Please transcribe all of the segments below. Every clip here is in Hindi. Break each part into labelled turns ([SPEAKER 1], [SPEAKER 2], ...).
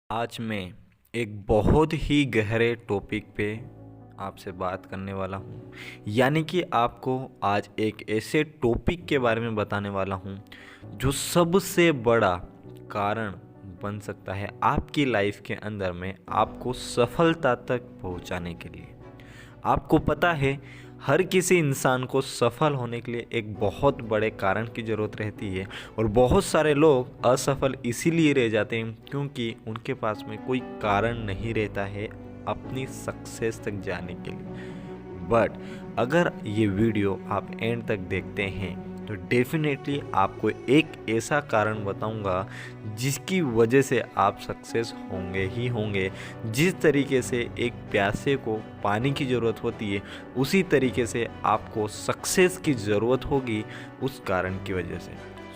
[SPEAKER 1] आज मैं एक बहुत ही गहरे टॉपिक पे आपसे बात करने वाला हूँ। यानी कि आपको आज एक ऐसे टॉपिक के बारे में बताने वाला हूँ जो सबसे बड़ा कारण बन सकता है आपकी लाइफ के अंदर में आपको सफलता तक पहुँचाने के लिए। आपको पता है, हर किसी इंसान को सफल होने के लिए एक बहुत बड़े कारण की ज़रूरत रहती है और बहुत सारे लोग असफल इसीलिए रह जाते हैं क्योंकि उनके पास में कोई कारण नहीं रहता है अपनी सक्सेस तक जाने के लिए। बट अगर ये वीडियो आप एंड तक देखते हैं तो डेफिनेटली आपको एक ऐसा कारण बताऊंगा जिसकी वजह से आप सक्सेस होंगे ही होंगे। जिस तरीके से एक प्यासे को पानी की ज़रूरत होती है उसी तरीके से आपको सक्सेस की ज़रूरत होगी उस कारण की वजह से।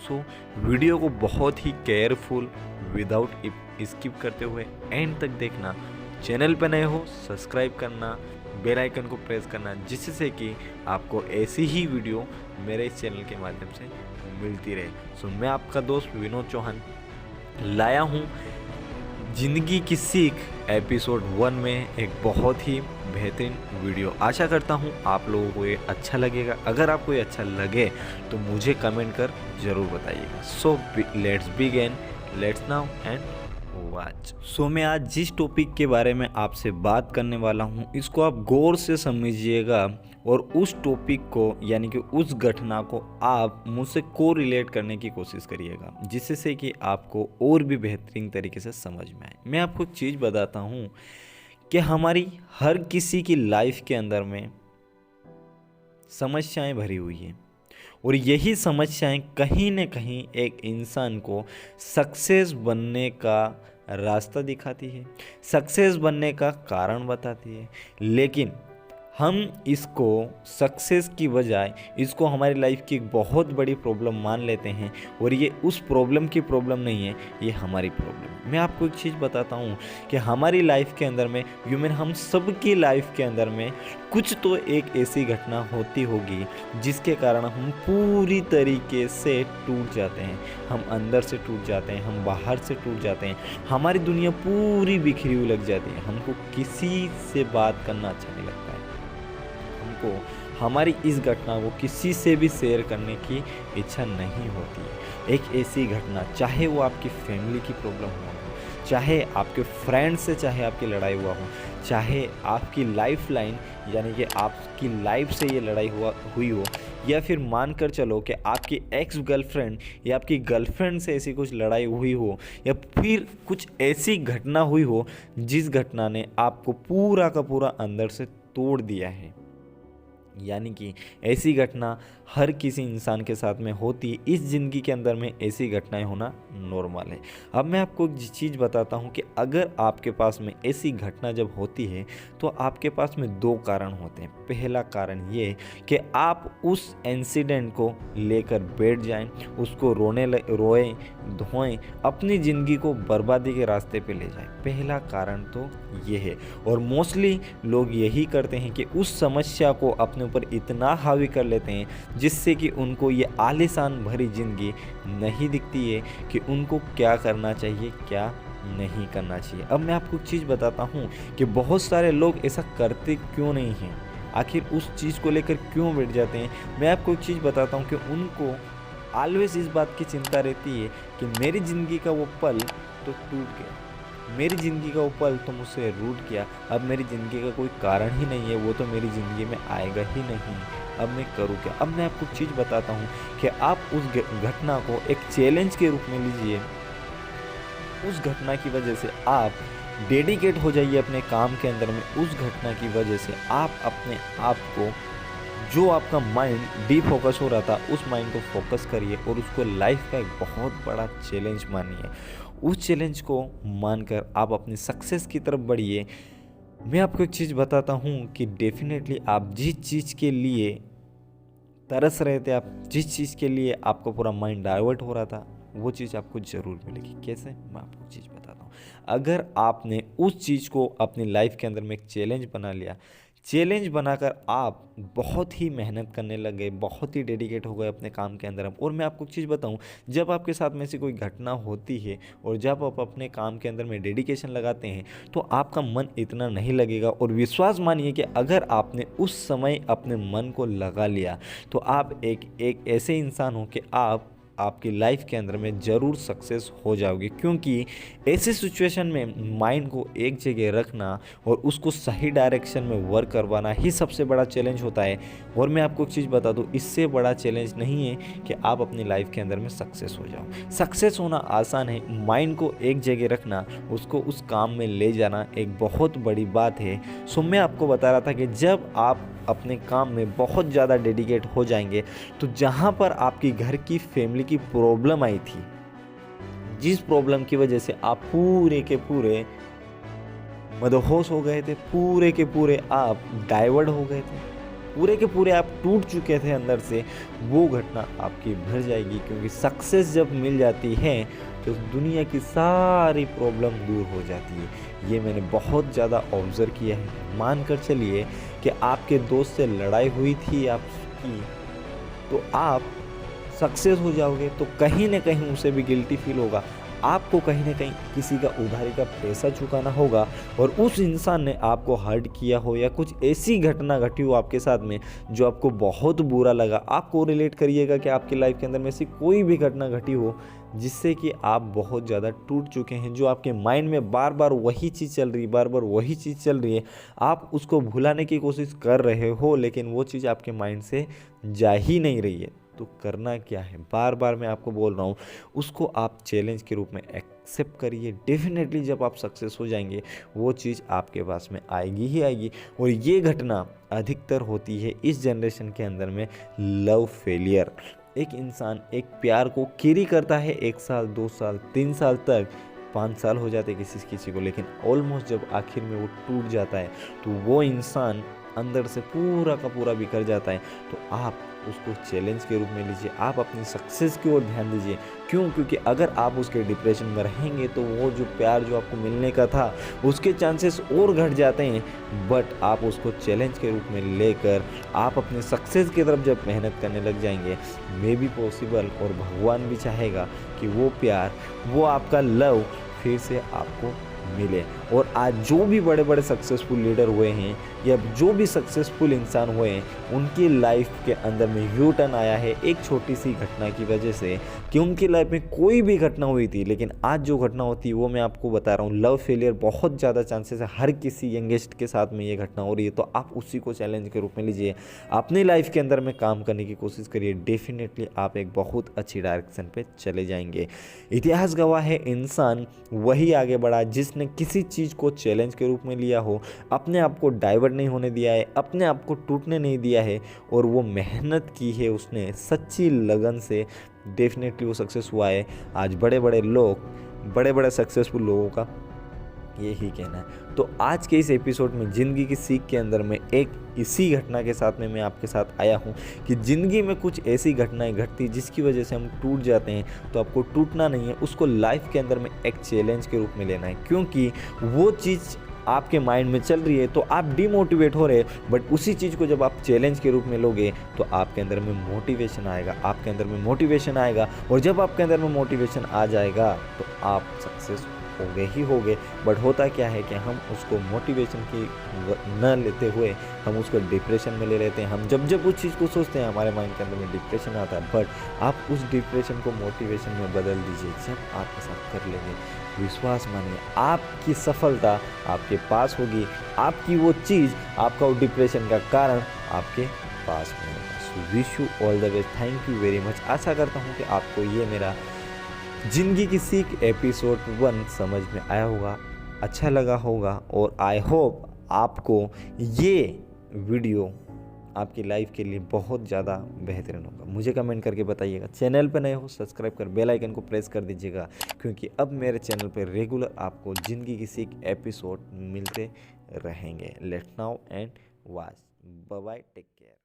[SPEAKER 1] सो वीडियो को बहुत ही केयरफुल विदाउट स्किप करते हुए एंड तक देखना। चैनल पर नए हो सब्सक्राइब करना, बेल आइकन को प्रेस करना जिससे कि आपको ऐसी ही वीडियो मेरे इस चैनल के माध्यम से मिलती रहे। सो मैं आपका दोस्त विनोद चौहान लाया हूँ जिंदगी की सीख एपिसोड 1 में एक बहुत ही बेहतरीन वीडियो। आशा करता हूँ आप लोगों को ये अच्छा लगेगा। अगर आपको ये अच्छा लगे तो मुझे कमेंट कर ज़रूर बताइएगा। So let's begin, let's now and watch. So मैं आज जिस टॉपिक के बारे में आपसे बात करने वाला हूँ इसको आप गौर से समझिएगा और उस टॉपिक को यानी कि उस घटना को आप मुझसे को रिलेट करने की कोशिश करिएगा जिससे कि आपको और भी बेहतरीन तरीके से समझ में आए। मैं आपको एक चीज़ बताता हूँ कि हमारी हर किसी की लाइफ के अंदर में समस्याएं भरी हुई हैं और यही समस्याएं कहीं न कहीं एक इंसान को सक्सेस बनने का रास्ता दिखाती है, सक्सेस बनने का कारण बताती है। लेकिन हम इसको सक्सेस की बजाय इसको हमारी लाइफ की एक बहुत बड़ी प्रॉब्लम मान लेते हैं और ये उस प्रॉब्लम की प्रॉब्लम नहीं है, ये हमारी प्रॉब्लम है। मैं आपको एक चीज़ बताता हूँ कि हमारी लाइफ के अंदर में ह्यूमन हम सबकी लाइफ के अंदर में कुछ तो एक ऐसी घटना होती होगी जिसके कारण हम पूरी तरीके से टूट जाते हैं। हम अंदर से टूट जाते हैं, हम बाहर से टूट जाते हैं, हमारी दुनिया पूरी बिखरी हुई लग जाती है। हमको किसी से बात करना अच्छा नहीं लगता है, हमको हमारी इस घटना को किसी से भी शेयर करने की इच्छा नहीं होती है। एक ऐसी घटना, चाहे वो आपकी फैमिली की प्रॉब्लम हो, चाहे आपके फ्रेंड से चाहे आपकी लड़ाई हुआ हो, चाहे आपकी लाइफ लाइन यानी कि आपकी लाइफ से ये लड़ाई हुई हो, या फिर मान कर चलो कि आपकी एक्स गर्लफ्रेंड या आपकी गर्लफ्रेंड से ऐसी कुछ लड़ाई हुई हो, या फिर कुछ ऐसी घटना हुई हो जिस घटना ने आपको पूरा का पूरा अंदर से तोड़ दिया है। यानी कि ऐसी घटना हर किसी इंसान के साथ में होती है। इस ज़िंदगी के अंदर में ऐसी घटनाएं होना नॉर्मल है। अब मैं आपको एक चीज़ बताता हूं कि अगर आपके पास में ऐसी घटना जब होती है तो आपके पास में दो कारण होते हैं। पहला कारण ये कि आप उस इंसिडेंट को लेकर बैठ जाएं, उसको रोएं धोएं, अपनी ज़िंदगी को बर्बादी के रास्ते पे ले जाएं। पहला कारण तो ये है और मोस्टली लोग यही करते हैं कि उस समस्या को अपने ऊपर इतना हावी कर लेते हैं जिससे कि उनको ये आलीशान भरी ज़िंदगी नहीं दिखती है कि उनको क्या करना चाहिए क्या नहीं करना चाहिए। अब मैं आपको एक चीज़ बताता हूँ कि बहुत सारे लोग ऐसा करते क्यों नहीं हैं, आखिर उस चीज़ को लेकर क्यों बैठ जाते हैं। मैं आपको एक चीज़ बताता हूँ कि उनको ऑलवेज इस बात की चिंता रहती है कि मेरी ज़िंदगी का वो पल तो टूट गया, मेरी ज़िंदगी का वो पल तो मुझसे रूठ गया, अब मेरी ज़िंदगी का कोई कारण ही नहीं है, वो तो मेरी ज़िंदगी में आएगा ही नहीं, अब मैं करूँ क्या। अब मैं आपको चीज़ बताता हूँ कि आप उस घटना को एक चैलेंज के रूप में लीजिए। उस घटना की वजह से आप डेडिकेट हो जाइए अपने काम के अंदर में। उस घटना की वजह से आप अपने आप को, जो आपका माइंड डीफोकस हो रहा था, उस माइंड को फोकस करिए और उसको लाइफ का एक बहुत बड़ा चैलेंज मानिए। उस चैलेंज को मानकर आप अपनी सक्सेस की तरफ बढ़िए। मैं आपको एक चीज़ बताता हूँ कि डेफिनेटली आप जिस चीज़ के लिए तरस रहे थे, आप जिस चीज़ के लिए आपका पूरा माइंड डाइवर्ट हो रहा था, वो चीज़ आपको ज़रूर मिलेगी। कैसे, मैं आपको चीज़ बताता हूँ। अगर आपने उस चीज़ को अपनी लाइफ के अंदर में एक चैलेंज बना लिया, चैलेंज बनाकर आप बहुत ही मेहनत करने लग गए, बहुत ही डेडिकेट हो गए अपने काम के अंदर। और मैं आपको एक चीज़ बताऊं, जब आपके साथ में से कोई घटना होती है और जब आप अपने काम के अंदर में डेडिकेशन लगाते हैं तो आपका मन इतना नहीं लगेगा। और विश्वास मानिए कि अगर आपने उस समय अपने मन को लगा लिया तो आप एक ऐसे इंसान हो कि आप आपकी लाइफ के अंदर में ज़रूर सक्सेस हो जाओगे। क्योंकि ऐसे सिचुएशन में माइंड को एक जगह रखना और उसको सही डायरेक्शन में वर्क करवाना ही सबसे बड़ा चैलेंज होता है। और मैं आपको एक चीज़ बता दूं, इससे बड़ा चैलेंज नहीं है कि आप अपनी लाइफ के अंदर में सक्सेस हो जाओ। सक्सेस होना आसान है, माइंड को एक जगह रखना, उसको उस काम में ले जाना एक बहुत बड़ी बात है। सो मैं आपको बता रहा था कि जब आप अपने काम में बहुत ज़्यादा डेडिकेट हो जाएंगे तो जहाँ पर आपकी घर की फैमिली की प्रॉब्लम आई थी, जिस प्रॉब्लम की वजह से आप पूरे के पूरे मदहोश हो गए थे, पूरे के पूरे आप डाइवर्ट हो गए थे, पूरे के पूरे आप टूट चुके थे अंदर से, वो घटना आपकी भर जाएगी। क्योंकि सक्सेस जब मिल जाती है तो दुनिया की सारी प्रॉब्लम दूर हो जाती है। ये मैंने बहुत ज़्यादा ऑब्ज़र्व किया है। मान कर चलिए कि आपके दोस्त से लड़ाई हुई थी आपकी, तो आप सक्सेस हो जाओगे तो कहीं ना कहीं उसे भी गिल्टी फील होगा। आपको कहीं ना कहीं किसी का उधारी का पैसा चुकाना होगा और उस इंसान ने आपको हर्ट किया हो या कुछ ऐसी घटना घटी हो आपके साथ में जो आपको बहुत बुरा लगा। आपको रिलेट करिएगा कि आपकी लाइफ के अंदर में ऐसी कोई भी घटना घटी हो जिससे कि आप बहुत ज़्यादा टूट चुके हैं, जो आपके माइंड में बार बार वही चीज़ चल रही है, बार बार वही चीज़ चल रही है, आप उसको भुलाने की कोशिश कर रहे हो लेकिन वो चीज़ आपके माइंड से जा ही नहीं रही है। तो करना क्या है, बार बार मैं आपको बोल रहा हूँ, उसको आप चैलेंज के रूप में एक्सेप्ट करिए। डेफिनेटली जब आप सक्सेस हो जाएंगे वो चीज़ आपके पास में आएगी ही आएगी। और ये घटना अधिकतर होती है इस जनरेशन के अंदर में लव फेलियर। एक इंसान एक प्यार को कैरी करता है 1 साल 2 साल 3 साल तक, 5 साल हो जाते किसी किसी को, लेकिन ऑलमोस्ट जब आखिर में वो टूट जाता है तो वो इंसान अंदर से पूरा का पूरा बिखर जाता है। तो आप उसको चैलेंज के रूप में लीजिए, आप अपनी सक्सेस की ओर ध्यान दीजिए। क्यों? क्योंकि अगर आप उसके डिप्रेशन में रहेंगे तो वो जो प्यार जो आपको मिलने का था उसके चांसेस और घट जाते हैं। बट आप उसको चैलेंज के रूप में लेकर आप अपने सक्सेस की तरफ जब मेहनत करने लग जाएंगे, मे बी पॉसिबल और भगवान भी चाहेगा कि वो प्यार, वो आपका लव फिर से आपको मिले। और आज जो भी बड़े बड़े सक्सेसफुल लीडर हुए हैं या जो भी सक्सेसफुल इंसान हुए हैं, उनकी लाइफ के अंदर में यू टर्न आया है एक छोटी सी घटना की वजह से। कि उनकी लाइफ में कोई भी घटना हुई थी, लेकिन आज जो घटना होती है वो मैं आपको बता रहा हूँ, लव फेलियर बहुत ज़्यादा चांसेस है, हर किसी यंगेस्ट के साथ में ये घटना हो रही है। तो आप उसी को चैलेंज के रूप में लीजिए, अपनी लाइफ के अंदर में काम करने की कोशिश करिए। डेफिनेटली आप एक बहुत अच्छी डायरेक्शन पे चले जाएंगे। इतिहास गवाह है, इंसान वही आगे बढ़ा जिसने किसी चीज़ को चैलेंज के रूप में लिया हो, अपने आप को डाइवर्ट नहीं होने दिया है, अपने आप को टूटने नहीं दिया है और वो मेहनत की है उसने सच्ची लगन से। डेफिनेटली वो सक्सेस हुआ है। आज बड़े बड़े लोग, बड़े बड़े सक्सेसफुल लोगों का यही कहना है। तो आज के इस एपिसोड में ज़िंदगी की सीख के अंदर में एक इसी घटना के साथ में मैं आपके साथ आया हूँ कि ज़िंदगी में कुछ ऐसी घटनाएं घटती जिसकी वजह से हम टूट जाते हैं। तो आपको टूटना नहीं है, उसको लाइफ के अंदर में एक चैलेंज के रूप में लेना है। क्योंकि वो चीज़ आपके माइंड में चल रही है तो आप डिमोटिवेट हो रहे हैं, बट उसी चीज़ को जब आप चैलेंज के रूप में लोगे तो आपके अंदर में मोटिवेशन आएगा, आपके अंदर में मोटिवेशन आएगा। और जब आपके अंदर में मोटिवेशन आ जाएगा तो आप सक्सेस होगे ही होगे। बट होता क्या है कि हम उसको मोटिवेशन की न लेते हुए हम उसको डिप्रेशन में ले लेते हैं। हम जब उस चीज़ को सोचते हैं हमारे माइंड के अंदर में डिप्रेशन आता है। बट आप उस डिप्रेशन को मोटिवेशन में बदल दीजिए। जब आप ऐसा कर लेंगे, विश्वास मानिए आपकी सफलता आपके पास होगी, आपकी वो चीज़, आपका वो डिप्रेशन का कारण आपके पास में होगा। So wish you all the best. Thank you very much. आशा करता हूँ कि आपको ये मेरा ज़िंदगी की सीख एपिसोड 1 समझ में आया होगा, अच्छा लगा होगा और आई होप आपको ये वीडियो आपकी लाइफ के लिए बहुत ज़्यादा बेहतरीन होगा। मुझे कमेंट करके बताइएगा। चैनल पर नए हो सब्सक्राइब कर बेल आइकन को प्रेस कर दीजिएगा, क्योंकि अब मेरे चैनल पर रेगुलर आपको ज़िंदगी की सीख एपिसोड मिलते रहेंगे। Let's now and watch. Bye bye, take care.